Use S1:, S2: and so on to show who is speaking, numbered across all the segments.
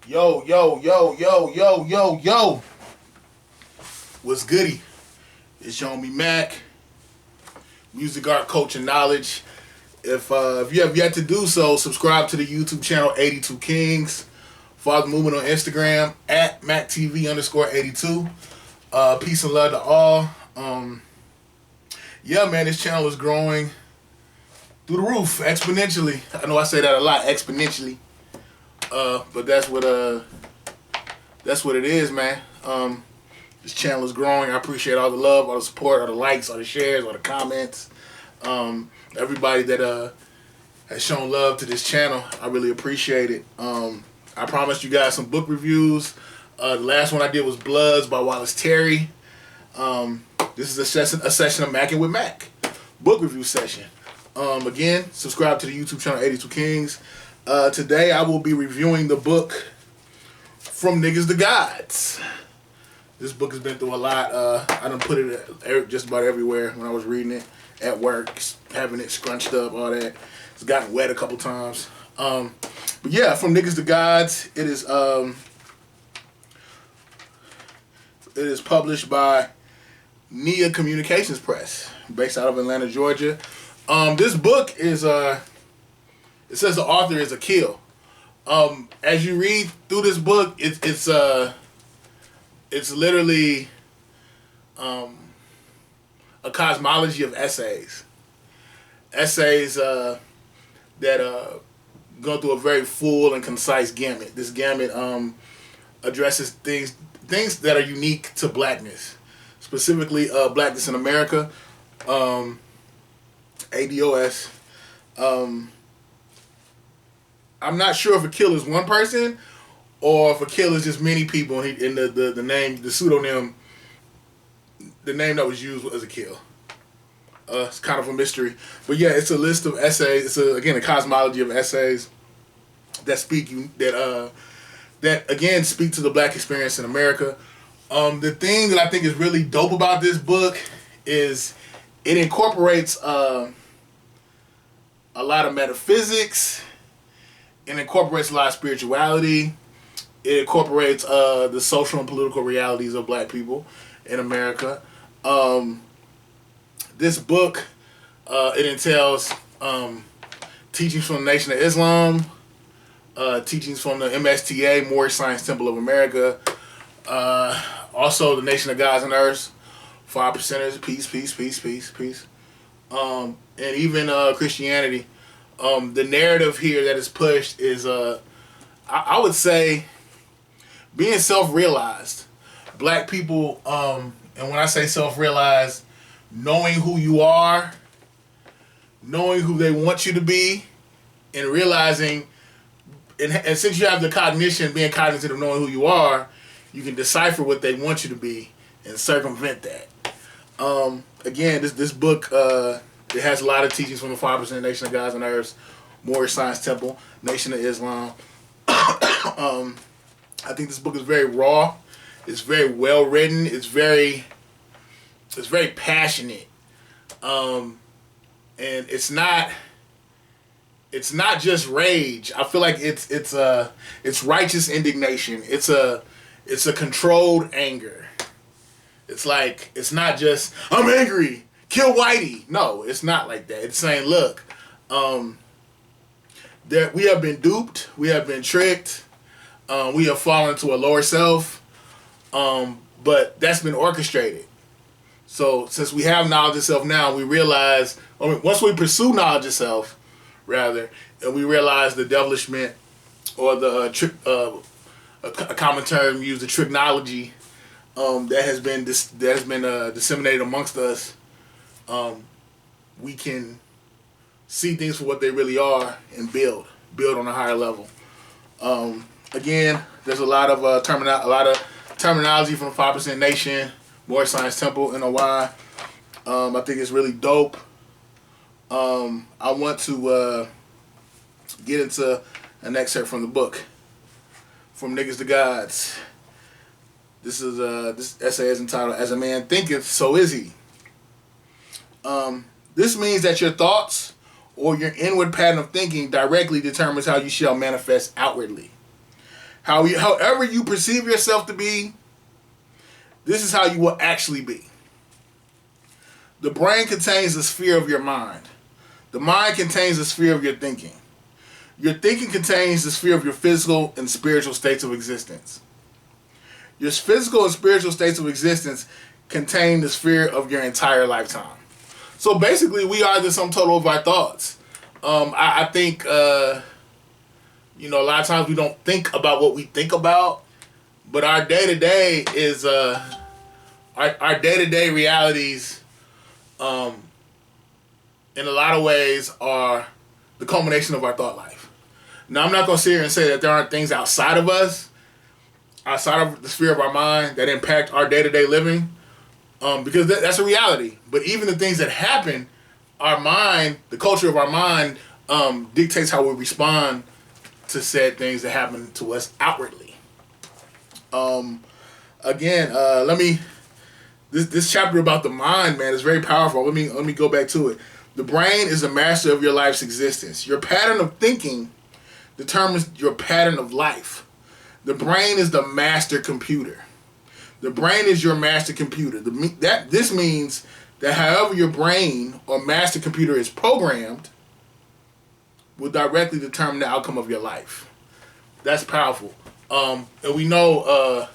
S1: Yo, yo, yo, yo, yo, yo, yo. What's goody? It's your homie Mack, music, art, culture, knowledge. If you have yet to do so, subscribe to the YouTube channel 82 Kings. Follow the movement on Instagram at MACKTV_82. Peace and love to all. Yeah, man, this channel is growing through the roof exponentially. I know I say that a lot, exponentially. But that's what it is, man. This channel is growing. I appreciate all the love, all the support, all the likes, all the shares, all the comments. Everybody that has shown love to this channel, I really appreciate it. I promised you guys some book reviews. The last one I did was Bloods by Wallace Terry. This is a session of Mackin with Mack, book review session. Again, subscribe to the YouTube channel 82 Kings. Today I will be reviewing the book From Niggas to Gods. This book has been through a lot. I done put it just about everywhere when I was reading it at work, having it scrunched up, all that. It's gotten wet a couple times. But yeah, From Niggas to Gods. It is published by Nia Communications Press, based out of Atlanta, Georgia. This book is it says the author is Akil. As you read through this book, it's literally a cosmology of essays. Essays that go through a very full and concise gamut. This gamut addresses things that are unique to blackness, specifically blackness in America, ADOS. I'm not sure if Akil is one person or if Akil is just many people. And the name, the pseudonym, the name that was used was Akil. It's kind of a mystery, but yeah, it's a list of essays. It's again a cosmology of essays that speak to the black experience in America. The thing that I think is really dope about this book is it incorporates a lot of metaphysics. It incorporates a lot of spirituality. It incorporates the social and political realities of black people in America. This book, it entails teachings from the Nation of Islam, teachings from the MSTA, Moorish Science Temple of America, also the Nation of Gods and Earths, 5%ers, peace, peace, peace, peace, peace, and even Christianity. The narrative here that is pushed is, I would say, being self-realized. Black people, and when I say self-realized, knowing who you are, knowing who they want you to be, and realizing, and since you have the cognition, being cognizant of knowing who you are, you can decipher what they want you to be and circumvent that. Again, this book, it has a lot of teachings from the 5% Nation of Gods and Earths, Moorish Science Temple, Nation of Islam. I think this book is very raw. It's very well written. It's very passionate. And it's not just rage. I feel like it's righteous indignation. It's a controlled anger. It's like, it's not just, I'm angry, kill Whitey. No, it's not like that. It's saying, look, that we have been duped, we have been tricked, we have fallen into a lower self, but that's been orchestrated. So since we have knowledge of self now, we realize, once we pursue knowledge of self, rather, and we realize the devilishment, or the a common term used, the tricknology, that has been disseminated amongst us, we can see things for what they really are and build on a higher level. Again, there's a lot of terminology from the 5% Nation, Moorish Science Temple, NOI. I think it's really dope. I want to get into an excerpt from the book, From Niggas to Gods. This essay is entitled, As a Man Thinketh, So Is He. This means that your thoughts or your inward pattern of thinking directly determines how you shall manifest outwardly. However you perceive yourself to be, this is how you will actually be. The brain contains the sphere of your mind. The mind contains the sphere of your thinking. Your thinking contains the sphere of your physical and spiritual states of existence. Your physical and spiritual states of existence contain the sphere of your entire lifetime. So basically, we are the sum total of our thoughts. I think, a lot of times we don't think about what we think about, but our day-to-day is, our day-to-day realities, in a lot of ways, are the culmination of our thought life. Now, I'm not going to sit here and say that there aren't things outside of us, outside of the sphere of our mind, that impact our day-to-day living, because that's a reality. But even the things that happen, our mind, the culture of our mind, dictates how we respond to said things that happen to us outwardly. This chapter about the mind, man, is very powerful. Let me go back to it. The brain is the master of your life's existence. Your pattern of thinking determines your pattern of life. The brain is the master computer. The brain is your master computer. This means that however your brain or master computer is programmed will directly determine the outcome of your life. That's powerful. And we know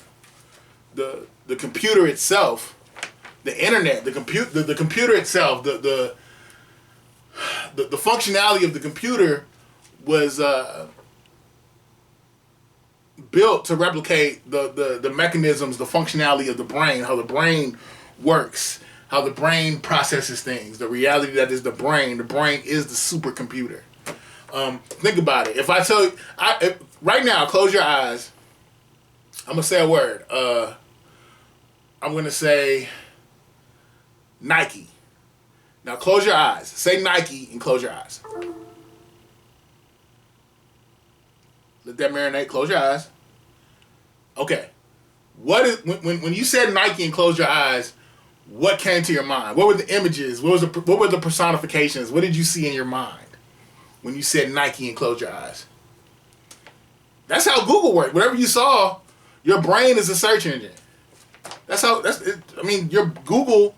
S1: the computer itself, the internet, the computer itself, the functionality of the computer was built to replicate the mechanisms, the functionality of the brain, how the brain works, how the brain processes things, the reality that is the brain is the supercomputer. Think about it. If I tell you, right now, close your eyes. I'm going to say a word. I'm going to say Nike. Now close your eyes. Say Nike and close your eyes. Let that marinate. Close your eyes. Okay. When you said Nike and close your eyes, what came to your mind? What were the images? What were the personifications? What did you see in your mind when you said Nike and close your eyes? That's how Google works. Whatever you saw, your brain is a search engine. Your Google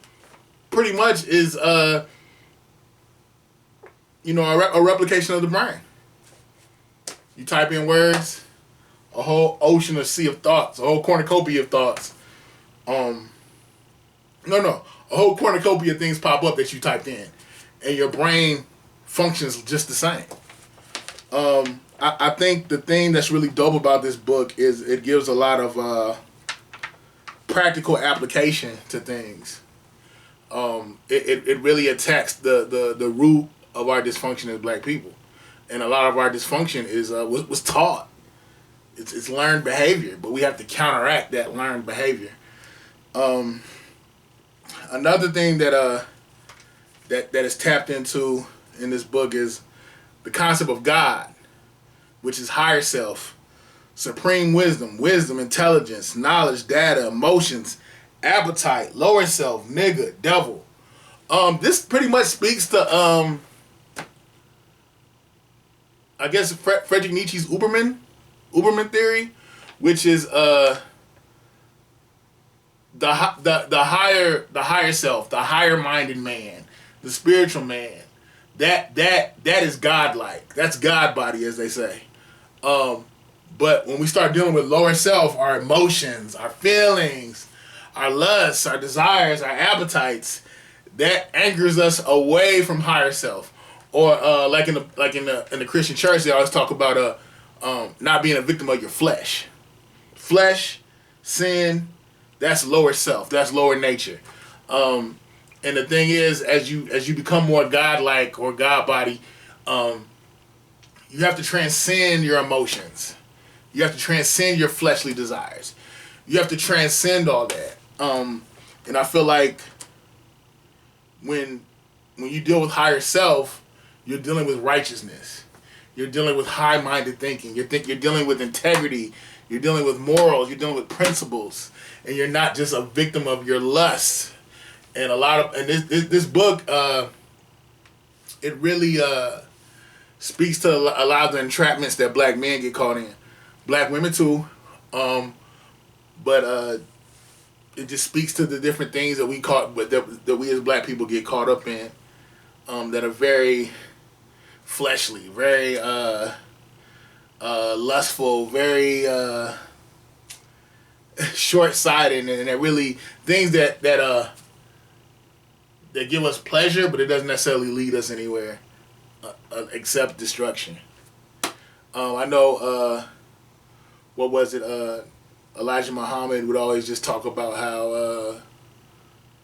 S1: pretty much is a replication of the brain. You type in words, a whole ocean or sea of thoughts, a whole cornucopia of thoughts. A whole cornucopia of things pop up that you typed in, and your brain functions just the same. I think the thing that's really dope about this book is it gives a lot of practical application to things. It really attacks the root of our dysfunction as black people, and a lot of our dysfunction is was taught. It's learned behavior, but we have to counteract that learned behavior. Another thing that is tapped into in this book is the concept of God, which is higher self, supreme wisdom, intelligence, knowledge, data, emotions, appetite, lower self, nigga, devil. This pretty much speaks to I guess Friedrich Nietzsche's Uberman theory, which is the higher self, the higher minded man, the spiritual man. That is godlike. That's God body, as they say. But when we start dealing with lower self, our emotions, our feelings, our lusts, our desires, our appetites, that anchors us away from higher self. Or like in the Christian church, they always talk about not being a victim of your flesh. Flesh, sin, that's lower self. That's lower nature. And the thing is, as you become more godlike or God body, you have to transcend your emotions. You have to transcend your fleshly desires. You have to transcend all that. And I feel like when you deal with higher self, you're dealing with righteousness. You're dealing with high-minded thinking. You're dealing with integrity. You're dealing with morals. You're dealing with principles. And you're not just a victim of your lust. And this book, it really speaks to a lot of the entrapments that black men get caught in. black women too. But it just speaks to the different things that that we as black people get caught up in, that are very fleshly, very lustful, very short-sighted, and that really things that give us pleasure, but it doesn't necessarily lead us anywhere except destruction. I know, what was it? Elijah Muhammad would always just talk about how,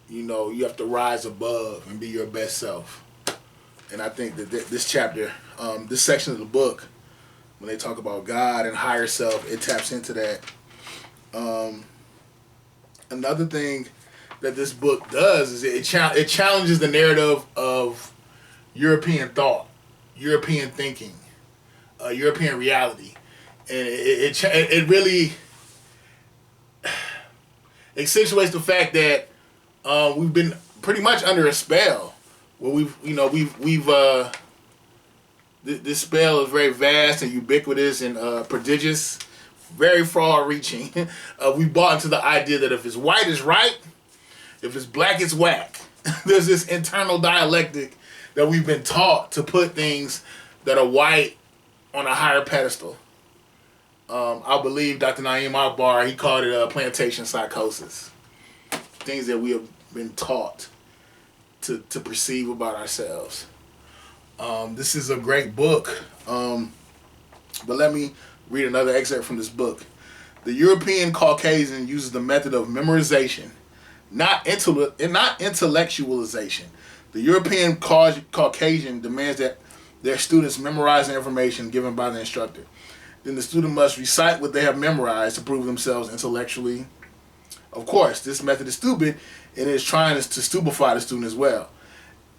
S1: you have to rise above and be your best self. And I think that this chapter, this section of the book, when they talk about God and higher self, it taps into that. Another thing that this book does is it challenges the narrative of European thought, European thinking, European reality, and it really accentuates the fact that we've been pretty much under a spell. Well, this spell is very vast and ubiquitous and prodigious, very far-reaching. We bought into the idea that if it's white, it's right. If it's black, it's whack. There's this internal dialectic that we've been taught to put things that are white on a higher pedestal. I believe Dr. Naeem Akbar, he called it plantation psychosis. Things that we have been taught to perceive about ourselves. This is a great book, but let me read another excerpt from this book. The European Caucasian uses the method of memorization, not intellectualization. The European Caucasian demands that their students memorize the information given by the instructor. Then the student must recite what they have memorized to prove themselves intellectually. Of course, this method is stupid, and it is trying to stupefy the student as well.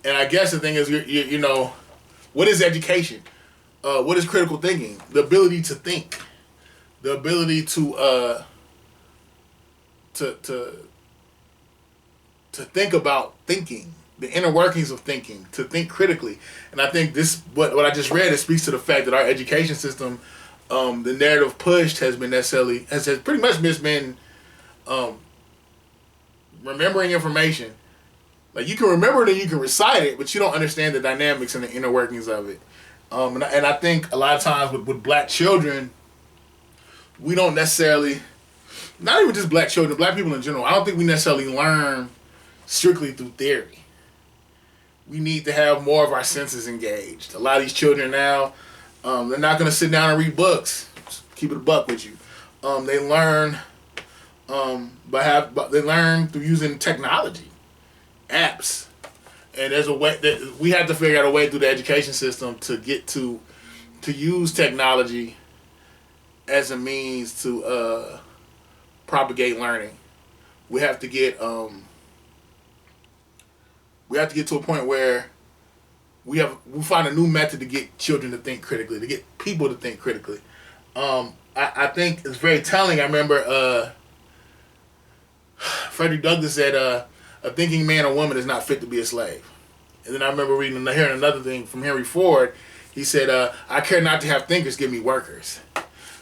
S1: And I guess the thing is, what is education? What is critical thinking? The ability to think, the ability to think about thinking, the inner workings of thinking, to think critically. And I think what I just read, it speaks to the fact that our education system, the narrative pushed has pretty much just been remembering information. Like, you can remember it and you can recite it, but you don't understand the dynamics and the inner workings of it. And I think a lot of times with black children, we don't necessarily, not even just black children, black people in general, I don't think we necessarily learn strictly through theory. We need to have more of our senses engaged. A lot of these children now, they're not going to sit down and read books. Just keep it a buck with you. They learn they learn through using technology, apps, and there's a way that we have to figure out a way through the education system to get to use technology as a means to propagate learning. We have to get to a point where we find a new method to get children to think critically, to get people to think critically. I think it's very telling. I remember Frederick Douglass said, "A thinking man or woman is not fit to be a slave." And then I remember hearing another thing from Henry Ford. He said, "I care not to have thinkers, give me workers."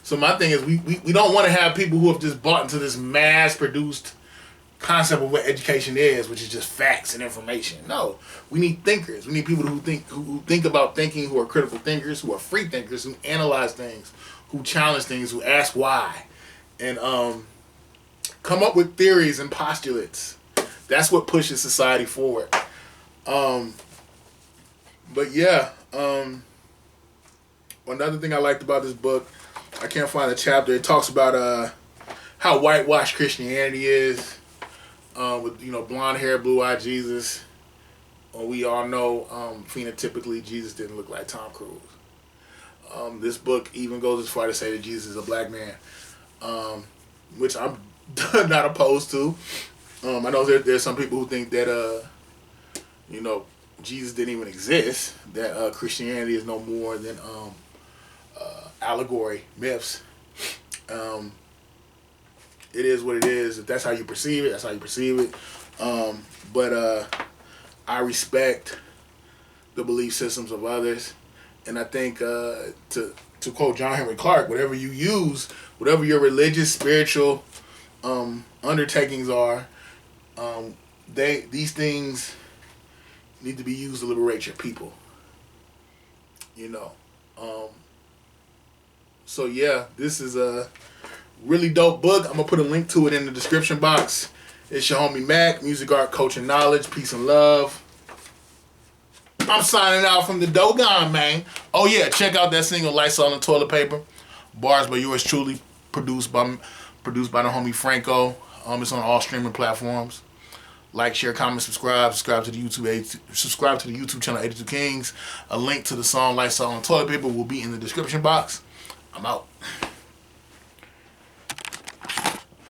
S1: So my thing is, we don't want to have people who have just bought into this mass-produced concept of what education is, which is just facts and information. No, we need thinkers. We need people who think about thinking, who are critical thinkers, who are free thinkers, who analyze things, who challenge things, who ask why, and come up with theories and postulates. That's what pushes society forward. But yeah, another thing I liked about this book, I can't find a chapter. It talks about how whitewashed Christianity is, with blonde hair, blue-eyed Jesus. We all know phenotypically Jesus didn't look like Tom Cruise. This book even goes as far to say that Jesus is a black man, which I'm not opposed to. I know there's some people who think that Jesus didn't even exist, that Christianity is no more than allegory, myths. It is what it is. If that's how you perceive it, that's how you perceive it. But I respect the belief systems of others, and I think to to quote John Henry Clark, whatever you use, whatever your religious, spiritual undertakings are, these things need to be used to liberate your people. You know. So yeah, this is a really dope book. I'm gonna put a link to it in the description box. It's your homie Mac, music, art, coach, and knowledge. Peace and love. I'm signing out from the Dogon, man. Oh yeah, check out that single Lysol and Toilet Paper. Bars by yours truly, produced by the homie Franco. It's on all streaming platforms. Like, share, comment, subscribe to the YouTube channel 82 Kings. A link to the song Lysol and Toilet Paper will be in the description box. I'm out.